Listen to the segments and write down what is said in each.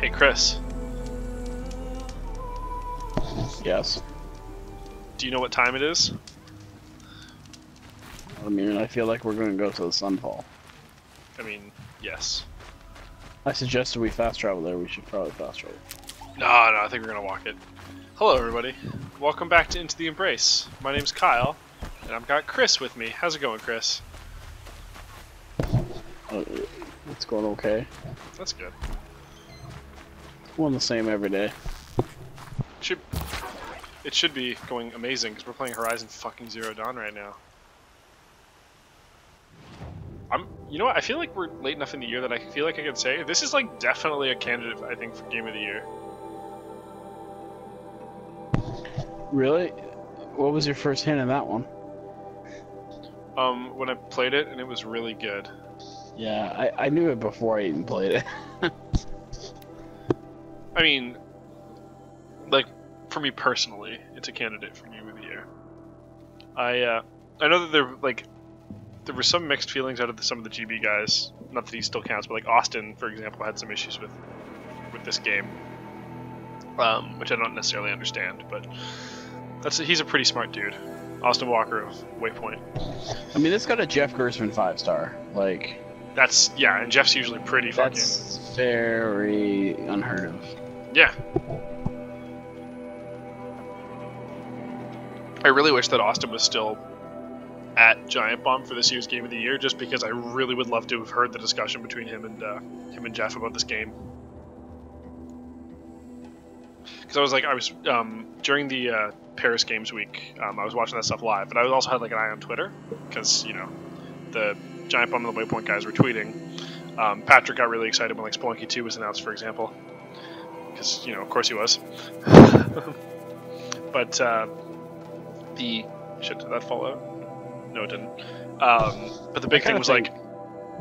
Hey, Chris. Yes. Do you know what time it is? I mean, I feel like we're going to go to the Sunfall. I mean, yes. I suggested we fast travel there. We should probably fast travel. No, I think we're gonna walk it. Hello, everybody. Welcome back to Into the Embrace. My name's Kyle, and I've got Chris with me. How's it going, Chris? It's going okay. That's good. One the same every day. It should be going amazing because we're playing Horizon fucking Zero Dawn right now. You know what? I feel like we're late enough in the year that I feel like I could say this is like definitely a candidate, I think, for Game of the Year. Really? What was your first hint in that one? When I played it, and it was really good. Yeah, I knew it before I even played it. I mean, like, for me personally, it's a candidate for Game of the Year. I know that there were some mixed feelings out of some of the GB guys. Not that he still counts, but like Austin, for example, had some issues with this game, which I don't necessarily understand. But he's a pretty smart dude, Austin Walker of Waypoint. I mean, it's got a Jeff Gersman 5-star. Like, Yeah, and Jeff's usually pretty fucking. That's very unheard of. Yeah. I really wish that Austin was still at Giant Bomb for this year's Game of the Year, just because I really would love to have heard the discussion between him and Jeff about this game. Because I was during the Paris Games Week, I was watching that stuff live, but I also had like an eye on Twitter because the Giant Bomb and the Waypoint guys were tweeting. Patrick got really excited when like Spelunky 2 was announced, for example, because of course he was. But did that fall out? No, it didn't. But the big thing was like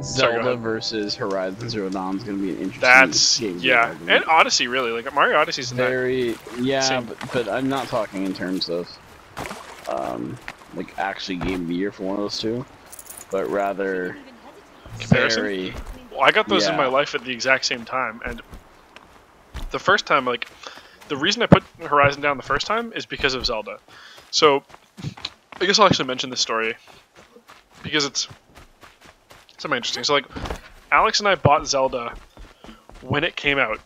Zelda versus Horizon Zero Dawn is going to be an interesting game. And Odyssey, really. Like Mario Odyssey's in but I'm not talking in terms of like actually Game of the Year for one of those two, but rather comparison. Well, I got those in my life at the exact same time, and the first time, like, the reason I put Horizon down the first time is because of Zelda. So I guess I'll actually mention this story because it's something interesting. So, like, Alex and I bought Zelda when it came out.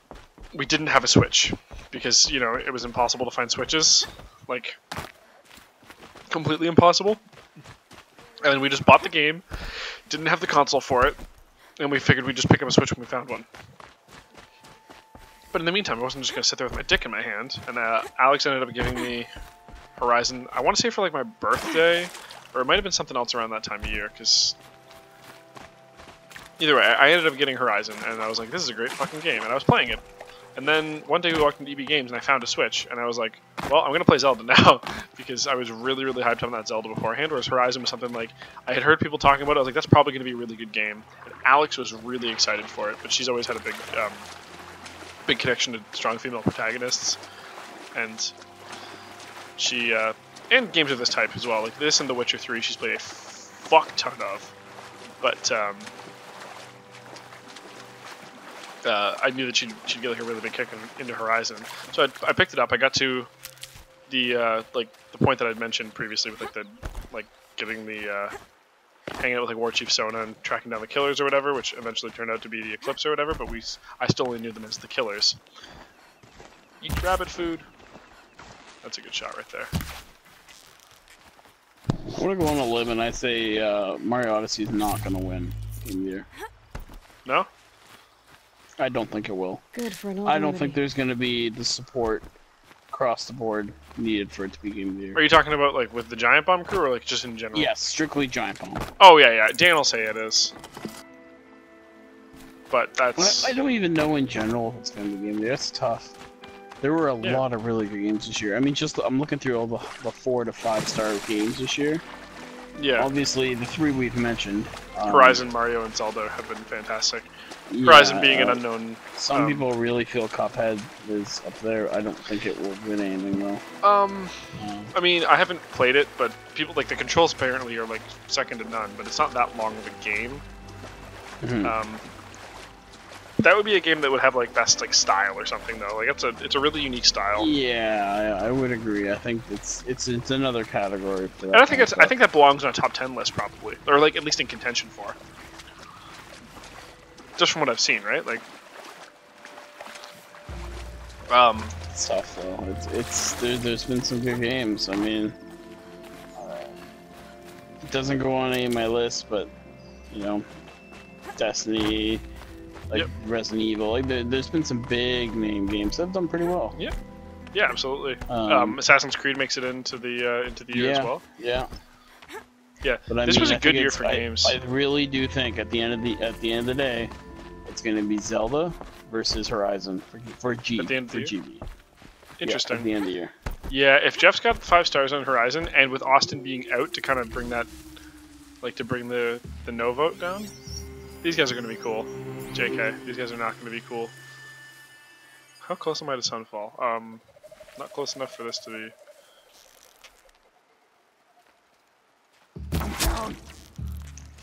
We didn't have a Switch because, it was impossible to find Switches. Like, completely impossible. And we just bought the game, didn't have the console for it, and we figured we'd just pick up a Switch when we found one. But in the meantime, I wasn't just going to sit there with my dick in my hand, and Alex ended up giving me Horizon, I want to say for like my birthday, or it might have been something else around that time of year, because either way, I ended up getting Horizon, and I was like, this is a great fucking game, and I was playing it. And then one day we walked into EB Games, and I found a Switch, and I was like, well, I'm going to play Zelda now, because I was really, really hyped on that Zelda beforehand, whereas Horizon was something like, I had heard people talking about it, I was like, that's probably going to be a really good game. And Alex was really excited for it, but she's always had a big connection to strong female protagonists, and she, and games of this type as well, like this and The Witcher 3, she's played a fuck ton of, but, I knew that she'd get like a really big kick into Horizon, so I picked it up. I got to the the point that I'd mentioned previously with getting the hanging out with like War Chief Sona and tracking down the killers or whatever, which eventually turned out to be the Eclipse or whatever. But I still only knew them as the killers. Eat rabbit food. That's a good shot right there. I'm gonna go on a limb and I say Mario Odyssey is not gonna win Game of the Year. No? I don't think it will. Good for an I don't think there's going to be the support across the board needed for it to be Game of the Year. Are you talking about like with the Giant Bomb crew or like just in general? Yes, strictly Giant Bomb. Oh yeah. Dan will say it is. But that's... I don't even know in general if it's going to be Game of the Year. That's tough. There were a lot of really good games this year. I mean, I'm looking through all the 4 to 5-star games this year. Yeah. Obviously, the 3 we've mentioned. Horizon, Mario, and Zelda have been fantastic. Horizon being an unknown. Some people really feel Cuphead is up there. I don't think it will win anything though. I mean, I haven't played it, but people like the controls apparently are like second to none. But it's not that long of a game. Mm-hmm. that would be a game that would have like best like style or something though. Like it's a really unique style. Yeah, I would agree. I think it's another category for that. And I think that belongs on a top 10 list probably, or like at least in contention for. Just from what I've seen, right? Like, it's tough though. There's been some good games. I mean, it doesn't go on any of my lists, but you know, Destiny, like Resident Evil, like there's been some big name games that have done pretty well. Yeah, yeah, absolutely. Assassin's Creed makes it into the year as well. Yeah. Yeah, but this was a good year for games. I really do think at the end of the day, it's going to be Zelda versus Horizon for GB. Interesting. Yeah, at the end of the year. Yeah, if Jeff's got 5 stars on Horizon, and with Austin being out to kind of bring that, like to bring the no vote down, these guys are going to be cool. JK, these guys are not going to be cool. How close am I to Sunfall? Not close enough for this to be.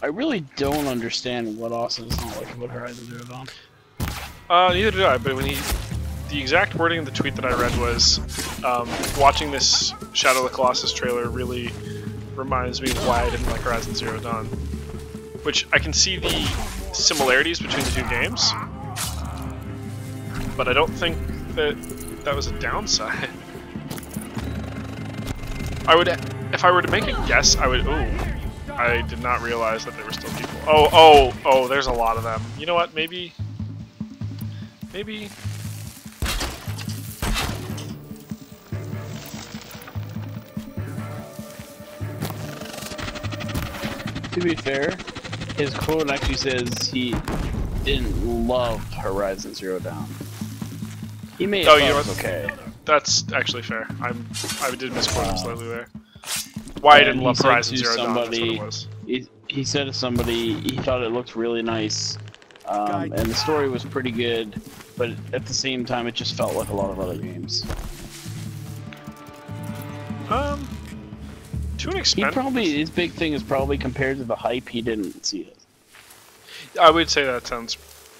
I really don't understand what Austin's not like about Horizon Zero Dawn. Neither did I, but the exact wording of the tweet that I read was, watching this Shadow of the Colossus trailer really reminds me of why I didn't like Horizon Zero Dawn. Which, I can see the similarities between the two games, but I don't think that was a downside. If I were to make a guess, I would, I did not realize that there were still people. Oh, there's a lot of them. You know what, maybe... To be fair, his quote actually says he didn't love Horizon Zero Dawn. He made it okay. That's actually fair. I did misquote him slightly there. Why I didn't love Horizon Zero Dawn, that's what it was. He said to somebody he thought it looked really nice, and the story was pretty good, but at the same time it just felt like a lot of other games. To an extent. His big thing is probably compared to the hype, he didn't see it. I would say that sounds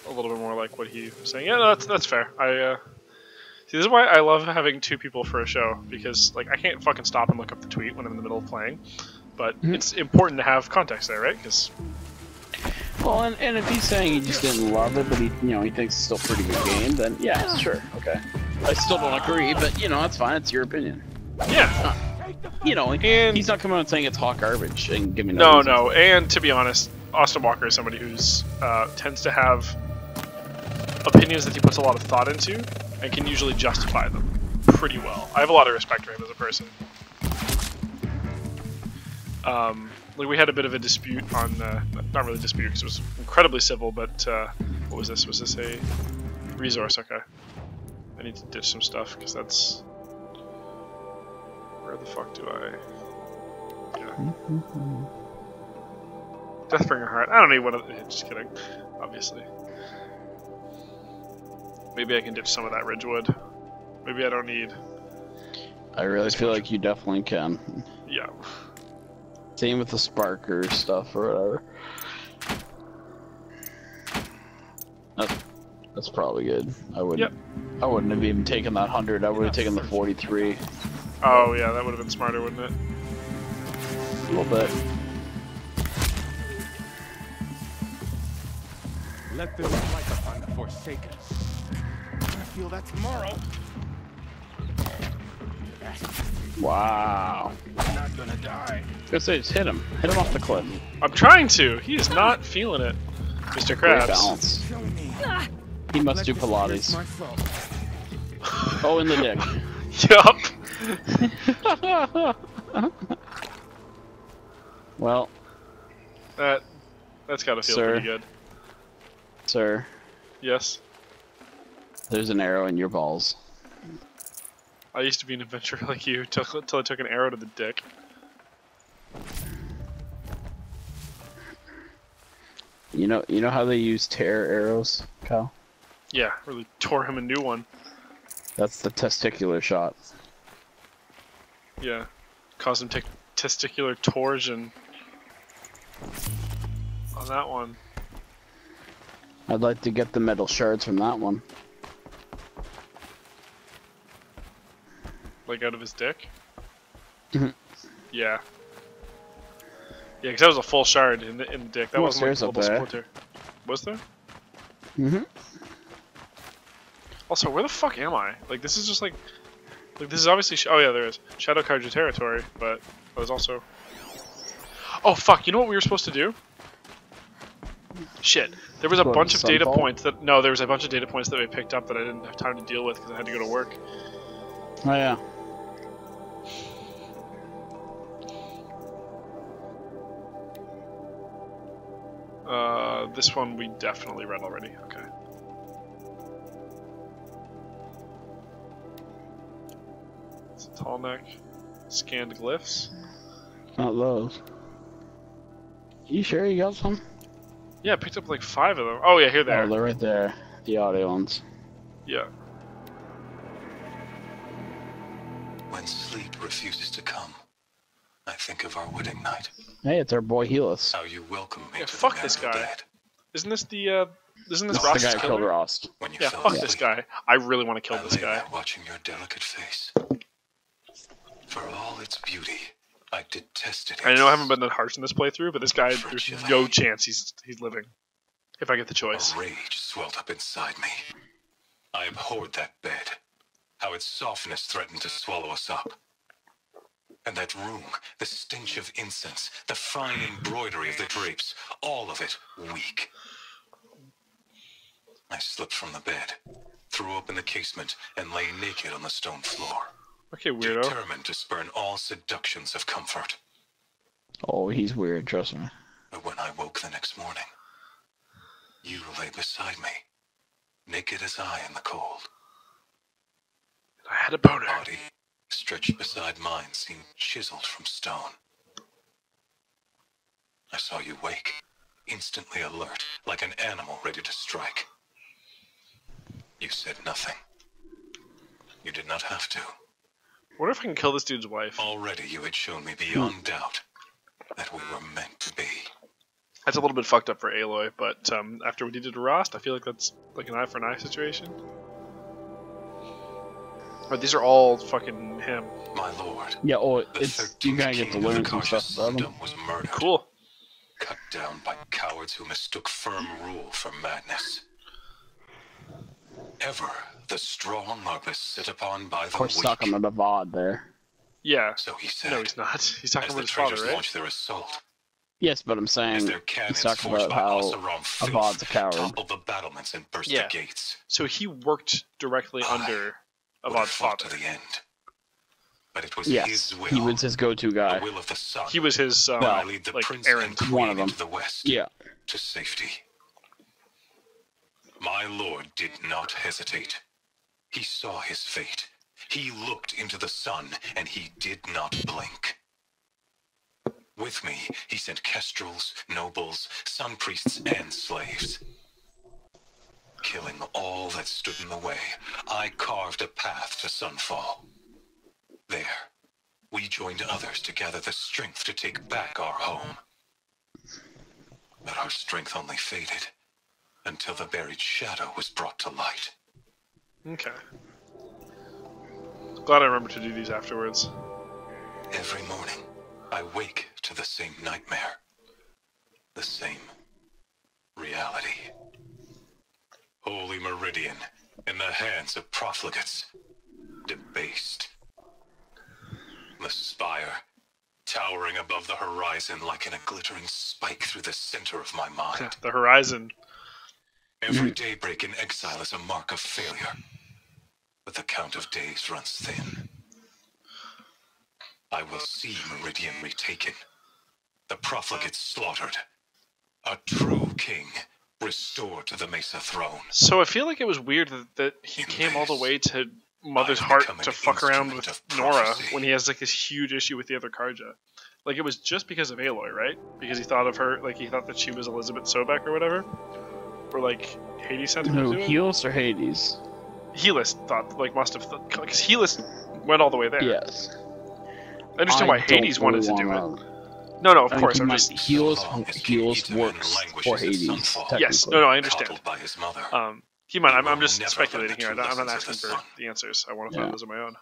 a little bit more like what he was saying. Yeah, no, that's fair. See, this is why I love having 2 people for a show, because like I can't fucking stop and look up the tweet when I'm in the middle of playing, but it's important to have context there, right? Because well, and if he's saying he just didn't love it, but he thinks it's still a pretty good game, then yeah, sure, okay. I still don't agree, but that's fine. It's your opinion. Yeah. And he's not coming out and saying it's hot garbage and giving no. And to be honest, Austin Walker is somebody who's tends to have opinions that he puts a lot of thought into and can usually justify them pretty well. I have a lot of respect for him as a person. Like we had a bit of a dispute on, not really dispute because it was incredibly civil, but what was this? Was this a resource? Okay. I need to ditch some stuff because that's... Where the fuck do I... Yeah. Deathbringer Heart. I don't need one of the... Just kidding. Obviously. Maybe I can ditch some of that Ridgewood. Maybe I don't need... I really feel like you definitely can. Yeah. Same with the Sparker stuff or whatever. That's probably good. I wouldn't have even taken that 100. I would have taken the 43. Oh yeah, that would have been smarter, wouldn't it? A little bit. Let this light upon the Forsaken. I'm gonna feel that tomorrow. Wow. I'm not gonna die. I was gonna say, just hit him. Hit him off the cliff. I'm trying to. He is not feeling it, Mr. Krabs. Great balance. He must do Pilates. Oh, in the dick. Yup. Well. That's gotta feel pretty good. Sir. Yes? There's an arrow in your balls. I used to be an adventurer like you till I took an arrow to the dick. You know how they use tear arrows, Kyle? Yeah, really tore him a new one. That's the testicular shot. Yeah, caused him testicular torsion on that one. I'd like to get the metal shards from that one. Like out of his dick? Mhm. Yeah. Yeah, because that was a full shard in the dick. That wasn't like a little splinter. Was there? Mhm. Also, where the fuck am I? Like, this is just like this is obviously. Oh yeah, there is Shadow Carja territory, but there's also. Oh fuck! You know what we were supposed to do? Shit! There was a bunch of data points that there was a bunch of data points that we picked up that I didn't have time to deal with because I had to go to work. Oh yeah. This one we definitely read already. Okay. It's a tall neck. Scanned glyphs. Not those. You sure you got some? Yeah, I picked up like 5 of them. Oh yeah, here they are. Oh, they're right there. The audio ones. Yeah. When sleep refuses to come, I think of our wedding night. Hey, it's our boy Helis. How you welcome me Yeah, to fuck the this guy. dead. Isn't this This is Ross's the guy who killer? killed Ross. When you Yeah, fell fuck asleep, this guy. I really want to kill I this lay guy. there watching your delicate face. For all its beauty, I detested it. I know I haven't been that harsh in this playthrough, but this guy, there's no chance he's living. If I get the choice. A rage swelled up inside me. I abhorred that bed. How its softness threatened to swallow us up. And that room, the stench of incense, the fine embroidery of the drapes, all of it weak. I slipped from the bed, threw open the casement, and lay naked on the stone floor. Okay, weirdo. Determined to spurn all seductions of comfort. Oh, he's weird, trust me. But when I woke the next morning, you lay beside me, naked as I in the cold. I had a boner. Your body, stretched beside mine, seemed chiseled from stone. I saw you wake, instantly alert, like an animal ready to strike. You said nothing. You did not have to. I wonder if I can kill this dude's wife. Already you had shown me beyond doubt that we were meant to be. That's a little bit fucked up for Aloy, but after what he did to Rost, I feel like that's like an eye for an eye situation. But these are all fucking him. My lord. Yeah, oh, The it's you gotta get to learn some stuff about him. was murdered. Cool. Cut down by cowards who mistook firm rule for madness. Ever the strong are beset upon by the Of course, weak. talking about VOD there. Yeah. So he said. No, he's not. He's talking As about the his father, traitors right? launched their assault, Yes, but I'm as saying their he's cannons talking forged about by how Oseram filth VOD's a coward. toppled the battlements and burst Yeah. the gates. So he worked directly under Would have Avad's fought father. to the end. But it was Yes, his will. he was his go-to the guy. will of the sun. He was his that I lead the like prince errand. and One queen of them. into the west. Yeah. To safety. My lord did not hesitate. He saw his fate. He looked into the sun, and he did not blink. With me, he sent kestrels, nobles, sun priests, and slaves. Killing all that stood in the way, I carved a path to sunfall. There, we joined others to gather the strength to take back our home. But our strength only faded until the buried shadow was brought to light. Okay. Glad I remember to do these afterwards. Every morning, I wake to the same nightmare. The same reality. Holy Meridian, in the hands of profligates, debased. The spire, towering above the horizon like a glittering spike through the center of my mind. The horizon. Every daybreak in exile is a mark of failure, but the count of days runs thin. I will see Meridian retaken, the profligates slaughtered, a true king restored to the Mesa throne. So I feel like it was weird that he came all the way to Mother's I've Heart become an to fuck around instrument with of Nora prophecy. when he has like this huge issue with the other Karja. Like it was just because of Aloy, right? Because he thought of her, like he thought that she was Elizabeth Sobek or whatever. Or like Hades sent him No, to do it. Helis or Hades? Helis thought, like must have thought, because Helis went all the way there. Yes. I understand why don't Hades wanted really to do it. wanna- No, of I course. mean, I'm just Helios works for Hades. yes. technically. No, I understand. By his mother. He might. I'm will just never speculating learn the here. true I'm not lessons of asking the for sun. the answers. I want to find those on my own.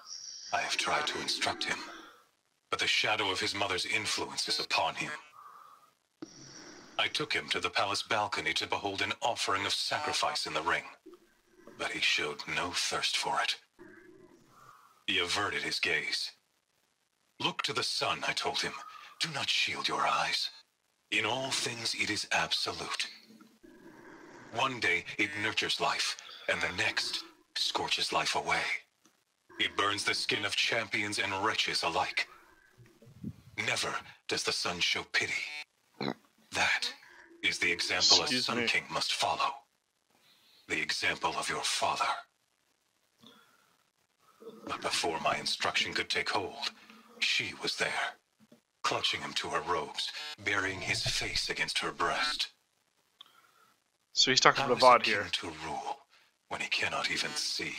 I have tried to instruct him, but the shadow of his mother's influence is upon him. I took him to the palace balcony to behold an offering of sacrifice in the ring, but he showed no thirst for it. He averted his gaze. Look to the sun, I told him. Do not shield your eyes. In all things it is absolute. One day it nurtures life, and the next scorches life away. It burns the skin of champions and wretches alike. Never does the sun show pity. That is the example a Sun King must follow. The example of your father. But before my instruction could take hold, she was there, clutching him to her robes, burying his face against her breast. So he's talking How about is a Avad here. king to rule when he cannot even see?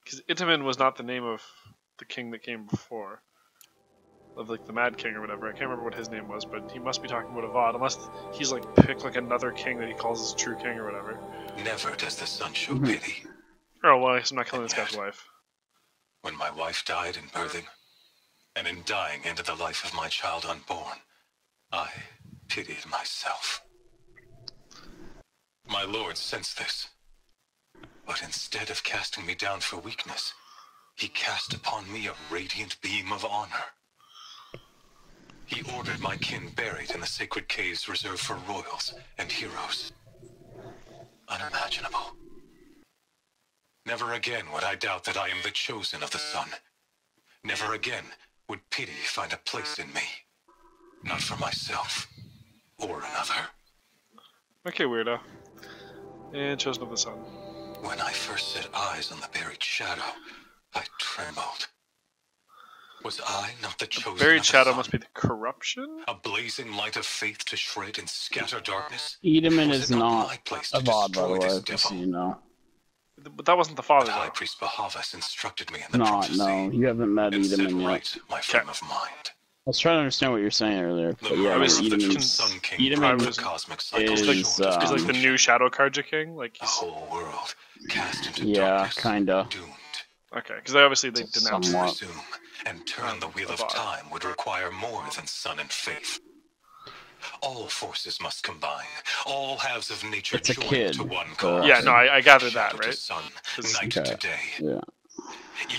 Because Itamen was not the name of the king that came before. Of like the Mad King or whatever. I can't remember what his name was, but he must be talking about Avad, unless he's like picked like another king that he calls his true king or whatever. Never does the sun show pity. Oh well, I guess I'm not killing this guy's wife. When my wife died in birthing, and in dying ended the life of my child unborn, I pitied myself. My lord sensed this, but instead of casting me down for weakness, he cast upon me a radiant beam of honor. He ordered my kin buried in the sacred caves reserved for royals and heroes. Unimaginable. Never again would I doubt that I am the chosen of the sun. Never again would pity find a place in me. Not for myself or another. Okay, weirdo. And chosen of the sun. When I first set eyes on the buried shadow, I trembled. Was I not the chosen Buried of the shadow sun? must be the corruption? A blazing light of faith to shred and scatter darkness? Edaman Was is it not my place a to bod, by the destroy way, this just so devil? you know. But that wasn't the The father high though. priest Bahavas instructed me in the No, prophecy you haven't met and set Edaman yet. right my frame of mind. I was trying to understand what you were saying earlier, The but yeah, murder of the true Edaman's, Sun King Edaman brought the cosmic cycle is, to short He's like the completion. new Shadow Karja King? Like The he's... whole world cast into yeah, darkness, kinda. doomed. Okay, because obviously they denounced Somewhat. Resume and turn the wheel of Avad. time would require more than sun and faith. All forces must combine. All halves of nature It's a join kid, to one so- cause. Yeah, no, I gathered Shadow that, to right? sun, 'Cause- night to Okay. day. Yeah.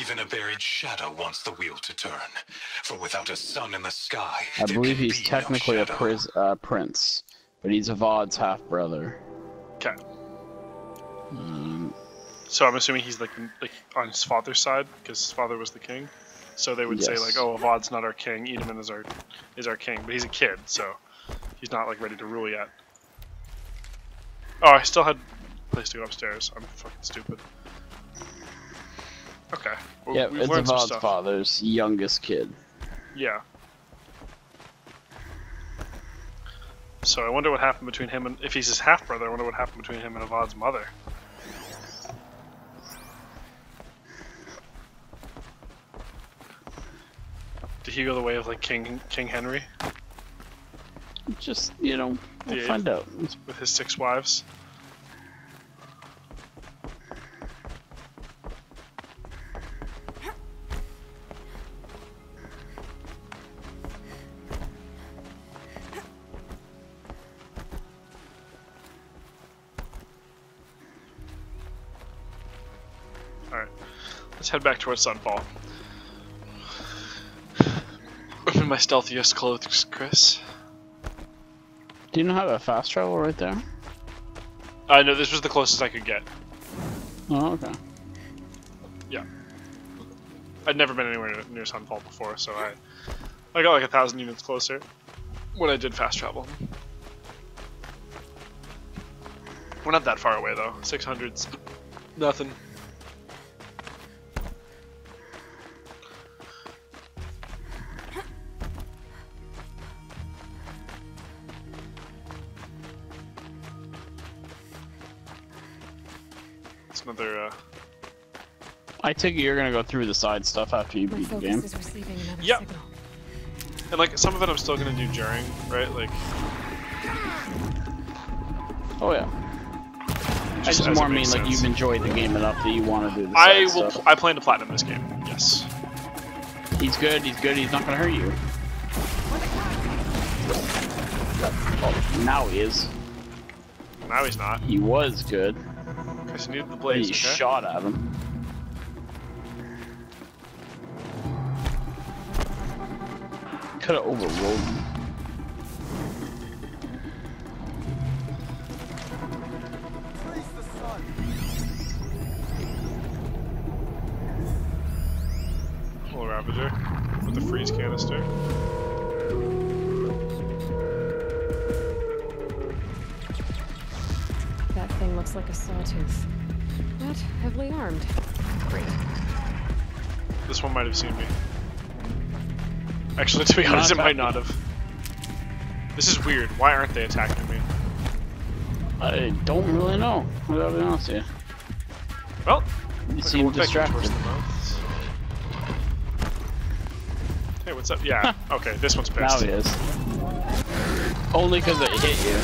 Even a buried shadow wants the wheel to turn. For without a sun in the sky, I there believe can he's be technically no a shadow. prince, but he's Avad's half-brother. Okay. Mm, So I'm assuming he's like on his father's side, because his father was the king. So they would say Yes. like, oh, Avad's not our king, Edaman is our king, but he's a kid, so he's not like ready to rule yet. Oh, I still had a place to go upstairs. I'm fucking stupid. Okay. Well, yeah, we've it's learned some Avad's stuff. father's youngest kid. Yeah. So I wonder what happened between him and, if he's his half brother, I wonder what happened between him and Avad's mother. Did he go the way of like King Henry Just, we'll Yeah. find out. with his 6 wives? Alright, let's head back towards Sunfall. I'm in my stealthiest clothes, Chris. Do you know how to fast travel right there? I know this was the closest I could get. Oh, okay. Yeah. I'd never been anywhere near Sunfall before, so I got like 1,000 units closer when I did fast travel. We're not that far away though. 600's nothing. It's another I take it you're gonna go through the side stuff after you beat the game. Is receiving another Yep. signal. And like some of it I'm still gonna do during, right? Like Oh yeah. I just just as more it mean makes like sense. you've enjoyed the game enough that you want to do the I side will. stuff. I plan to platinum this game. Yes. He's good. He's good. He's not gonna hurt you. Oh, now he is. Now he's not. He was good. Because he needed the But blaze. he Okay? shot at him. Could have overruled him. Praise the sun. Little Ravager with the freeze canister. That thing looks like a sawtooth, but heavily armed. Great. This one might have seen me. Actually, to be honest, it might not have. This is weird. Why aren't they attacking me? I don't really know. I gotta be honest with you. Well, You I seem can work back distracted. towards the mouth. Hey, what's up? Yeah. Okay, this one's Now pissed. he is. Only because it hit you.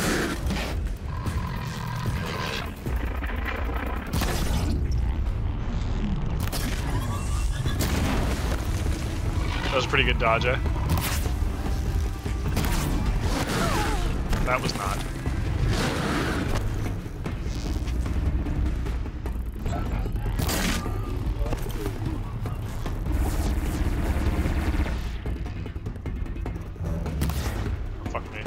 That was a pretty good dodge, eh? That was not. Fuck me.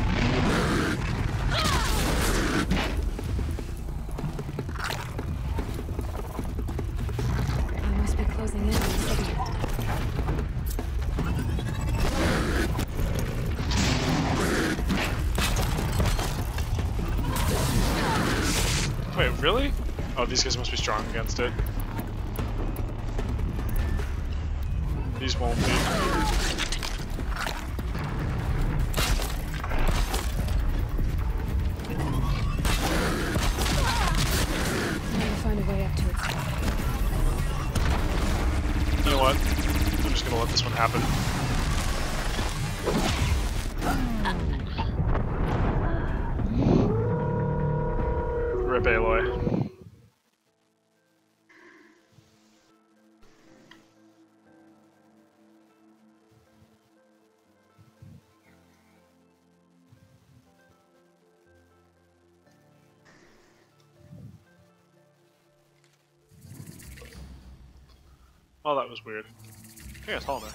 I must be closing in on the signal. Wait, really? Oh, these guys must be strong against it. These won't be. I need to find a way up to its top. You know what? I'm just gonna let this one happen. Rip Aloy. Well, that was weird. I got tall neck.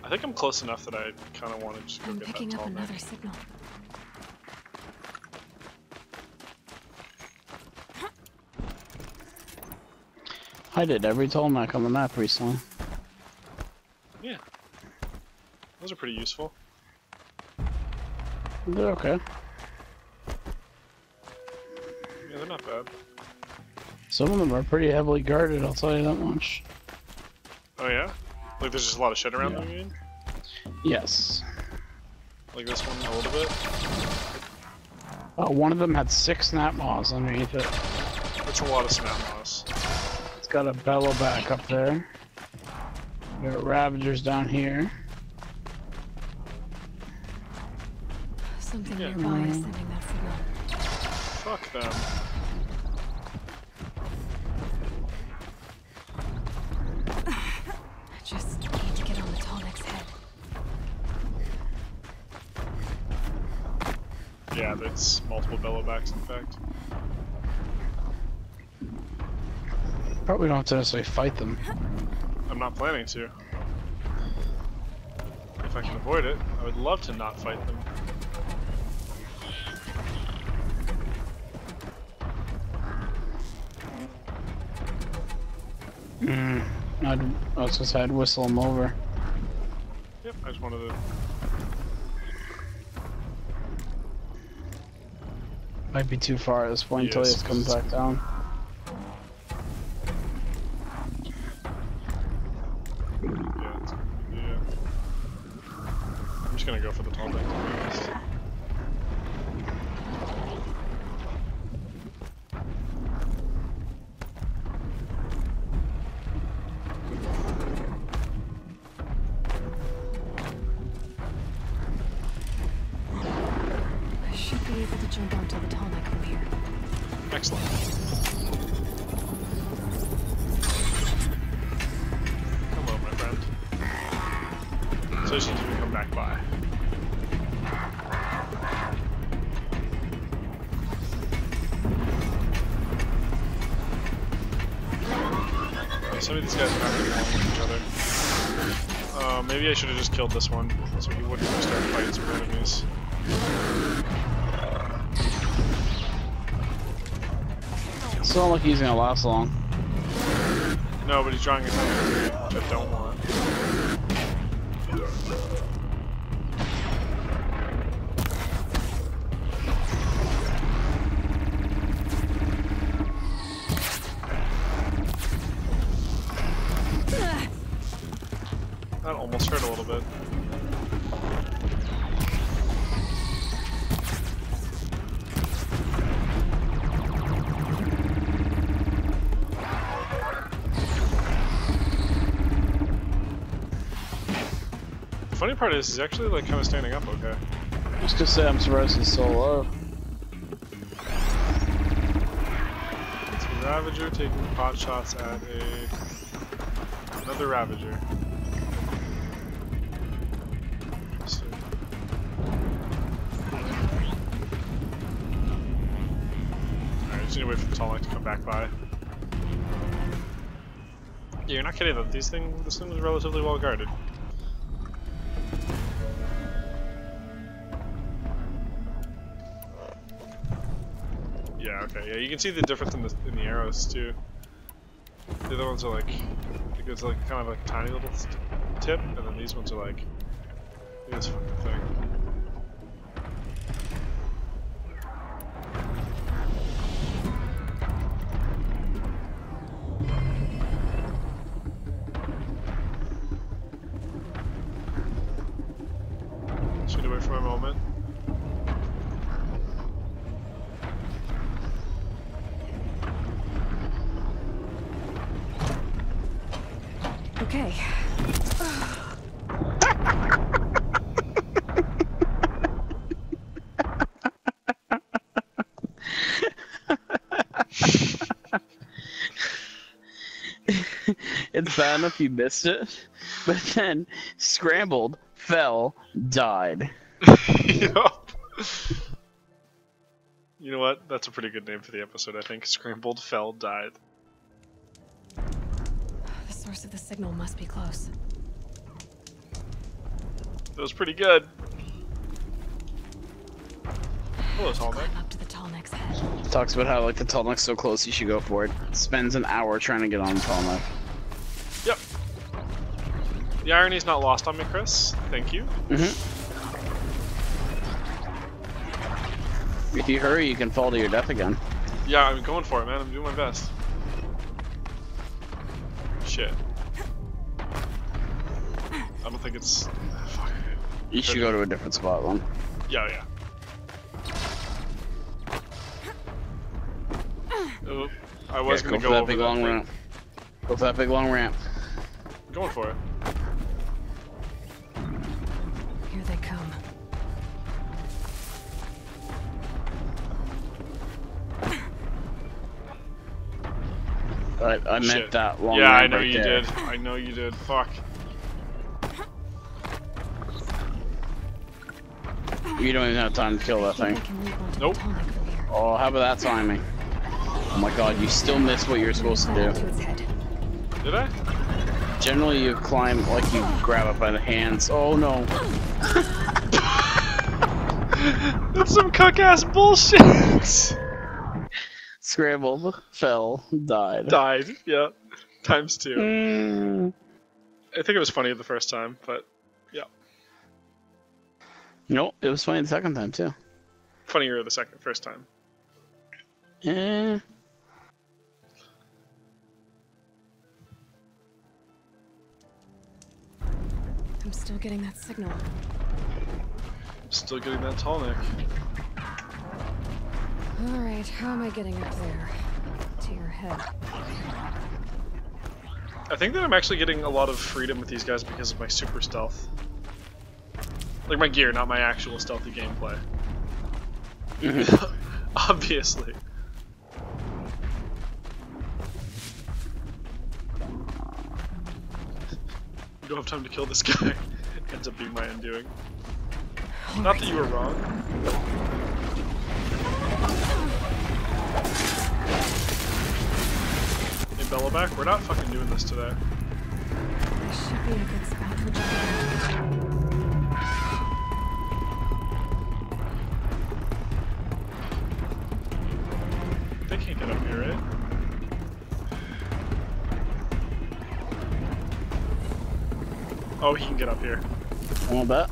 I think I'm close enough that I kind of want to just go I'm get that picking up tall neck. another signal. I did every tall neck on the map recently. Yeah. Those are pretty useful. They're okay. Yeah, they're not bad. Some of them are pretty heavily guarded, I'll tell you that much. Oh yeah? Like there's just a lot of shit around Yeah. them, you mean? Yes. Like this one a little bit? One of them had 6 snap maws underneath it. That's a lot of snap moss. It's got a bellow back up there. We got Ravagers down here. Something Yeah. nearby is sending that signal. Fuck them. I just need to get on the tall neck's head. Yeah, that's multiple bellowbacks in fact. Probably don't have to necessarily fight them. I'm not planning to. If I can avoid it, I would love to not fight them. I was just I'd whistle them over. Yep, I just wanted to... Might be too far at this point until Yes. it comes back down. Yeah, it's gonna be, I'm just gonna go for the tall deck, to be honest. jump onto the tall neck from here. Excellent. Hello, my friend. So she didn't come back by. Some of these guys are not getting along with each other. Maybe I should have just killed this one, so he wouldn't start fighting some enemies. It's not like he's gonna last long. No, but he's drawing attention, which I don't want. That almost hurt a little bit. The funny part is he's actually like kind of standing up okay. Just to say, I'm surprised he's so low. It's a Ravager taking pot shots at another Ravager. Alright, just need to wait for the tall neck to come back by. Yeah, you're not kidding though. This thing was relatively well guarded. Yeah, okay. Yeah, you can see the difference in the arrows too. The other ones are like, it goes like kind of like a tiny little tip, and then these ones are like this fucking thing. Should wait for a moment. Okay. It's bad enough you missed it, but then Scrambled, fell, died. Yup. You know what? That's a pretty good name for the episode, I think. Scrambled, fell, died. The source of the signal must be close. That was pretty good. Hello, tall neck. Climb up to the tall neck's head. Talks about how like the tall neck's so close you should go for it. Spends an hour trying to get on the tall neck. Yep. The irony's not lost on me, Chris. Thank you. If you hurry, you can fall to your death again. Yeah, I'm going for it, man. I'm doing my best. Shit. I don't think it's... Fuck. You should go to a different spot, one. Yeah, yeah. Oh, I was gonna go go for that over big that long thing. ramp. Go for that big long ramp. I'm going for it. Here they come. I meant Shit. that long Yeah, ramp I know right you there. did. I know you did. Fuck. You don't even have time to kill that thing. I can leap onto Nope. the tall neck from here. Oh, how about that timing? Oh my god, you still missed what you're supposed to Climb up to do. its head. Did I? Generally, you climb like you grab it by the hands. Oh no. That's some cuck-ass bullshit! Scrambled, fell, died. Died, yeah. Times 2. Mm. I think it was funny the first time, but yeah. Nope, it was funny the second time too. Funnier the first time. Eh. I'm still getting that signal. Still getting that tall neck. Alright, how am I getting up there? To your head. I think that I'm actually getting a lot of freedom with these guys because of my super stealth. Like my gear, not my actual stealthy gameplay. Obviously. You don't have time to kill this guy. Ends up being my undoing. Not that you were wrong. Hey, Bellaback, we're not fucking doing this today. This should be a good spot for jumping. They can't get up here, right? Oh, he can get up here. I want that.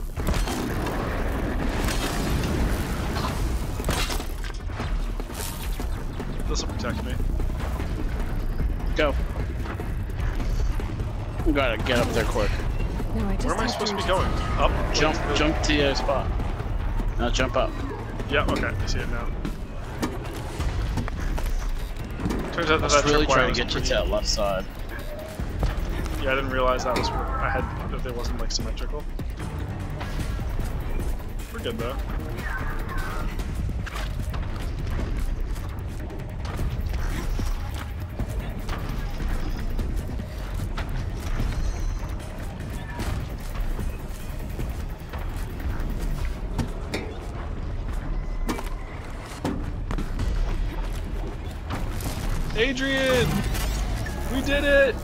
This will protect me. Go. We gotta get up there quick. No, I just Where am I have supposed to be going? Up? Jump to the spot. Now jump up. Yeah, okay, I see it now. Turns out that I was that really tripwire trying was to get you pretty... to that left side. Yeah, I didn't realize that was where I had, if it wasn't like symmetrical. We're good though. Adrian! We did it!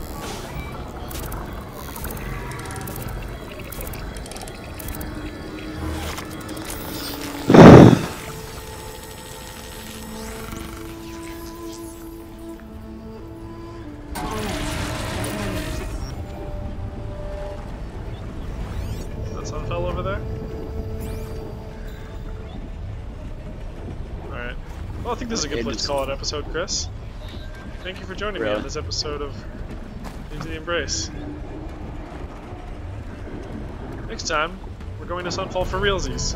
That sun fell over there? Alright. Well, I think this is a good place to call it episode, Chris. Thank you for joining me on this episode of Into the Embrace. Next time, we're going to Sunfall for realsies.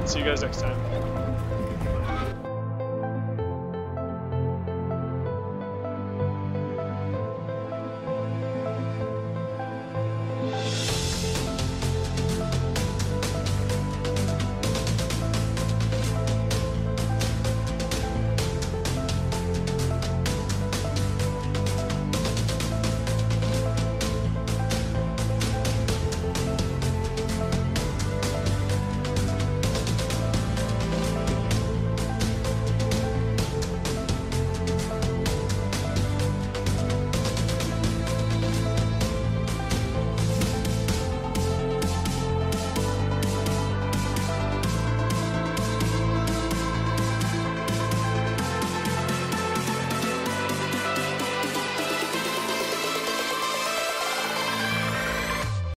See you guys next time.